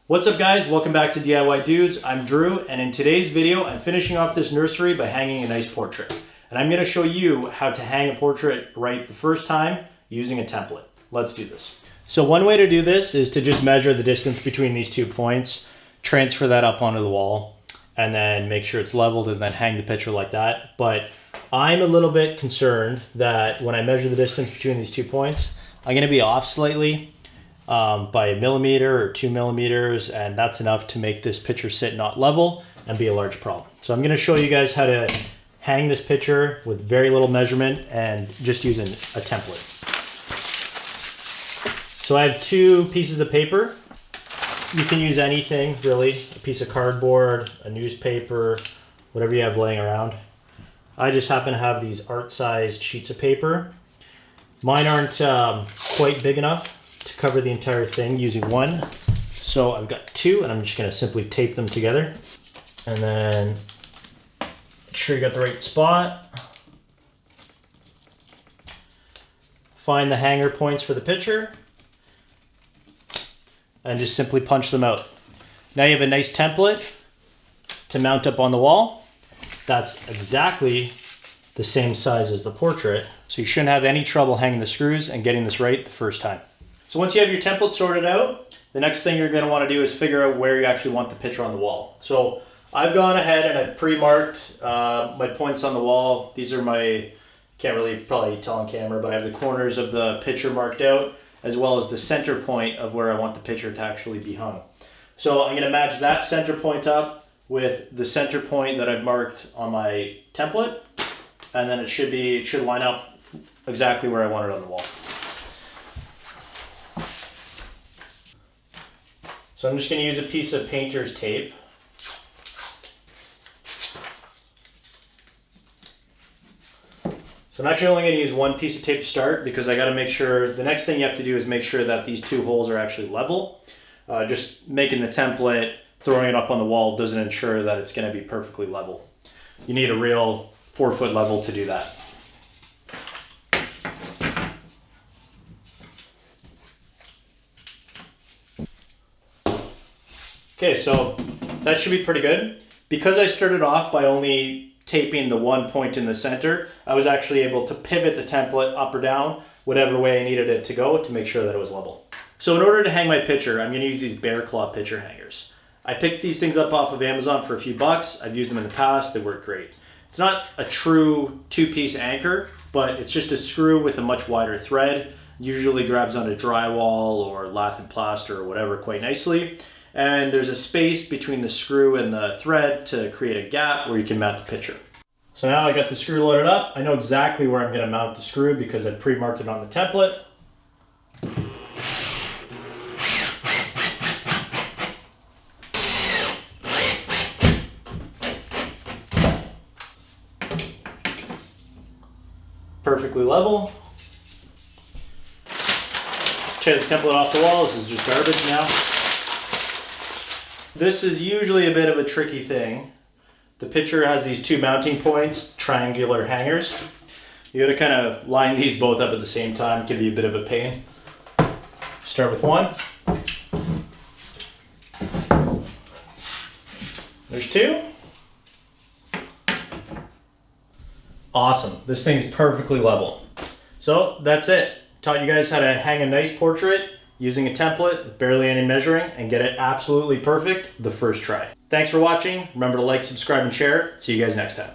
What's up guys, welcome back to DIY Dudes. I'm Drew, and in today's video I'm finishing off this nursery by hanging a nice portrait. And I'm going to show you how to hang a portrait right the first time using a template. Let's do this. So one way to do this is to just measure the distance between these 2 points, transfer that up onto the wall, and then make sure it's leveled and then hang the picture like that. But I'm a little bit concerned that when I measure the distance between these 2 points, I'm going to be off slightly by a millimeter or 2 millimeters, and that's enough to make this picture sit not level and be a large problem. So I'm going to show you guys how to hang this picture with very little measurement and just using a template. So I have 2 pieces of paper. You can use anything really, a piece of cardboard, a newspaper, whatever you have laying around. I just happen to have these art-sized sheets of paper. Mine aren't quite big enough to cover the entire thing using one. So I've got 2 and I'm just gonna simply tape them together. And then make sure you got the right spot. Find the hanger points for the picture and just simply punch them out. Now you have a nice template to mount up on the wall. That's exactly the same size as the portrait. So you shouldn't have any trouble hanging the screws and getting this right the first time. So once you have your template sorted out, the next thing you're going to want to do is figure out where you actually want the picture on the wall. So I've gone ahead and I've pre-marked my points on the wall. These are my, can't really probably tell on camera, but I have the corners of the picture marked out, as well as the center point of where I want the picture to actually be hung. So I'm going to match that center point up with the center point that I've marked on my template, and then it should line up exactly where I want it on the wall. So I'm just going to use a piece of painter's tape. So I'm actually only going to use 1 piece of tape to start, because I got to make sure, the next thing you have to do is make sure that these 2 holes are actually level. Just making the template, throwing it up on the wall doesn't ensure that it's going to be perfectly level. You need a real 4-foot level to do that. Okay, so that should be pretty good. Because I started off by only taping the 1 point in the center, I was actually able to pivot the template up or down, whatever way I needed it to go, to make sure that it was level. So in order to hang my picture, I'm gonna use these bear claw picture hangers. I picked these things up off of Amazon for a few bucks. I've used them in the past, they work great. It's not a true 2-piece anchor, but it's just a screw with a much wider thread. Usually grabs onto drywall or lath and plaster or whatever quite nicely. And there's a space between the screw and the thread to create a gap where you can mount the picture. So now I got the screw loaded up. I know exactly where I'm going to mount the screw because I've pre-marked it on the template. Perfectly level. Tear the template off the wall. This is just garbage now. This is usually a bit of a tricky thing. The picture has these 2 mounting points, triangular hangers. You gotta kind of line these both up at the same time, give you a bit of a pain. Start with 1. There's 2. Awesome, this thing's perfectly level. So that's it. Taught you guys how to hang a nice portrait using a template with barely any measuring and get it absolutely perfect the first try. Thanks for watching. Remember to like, subscribe, and share. See you guys next time.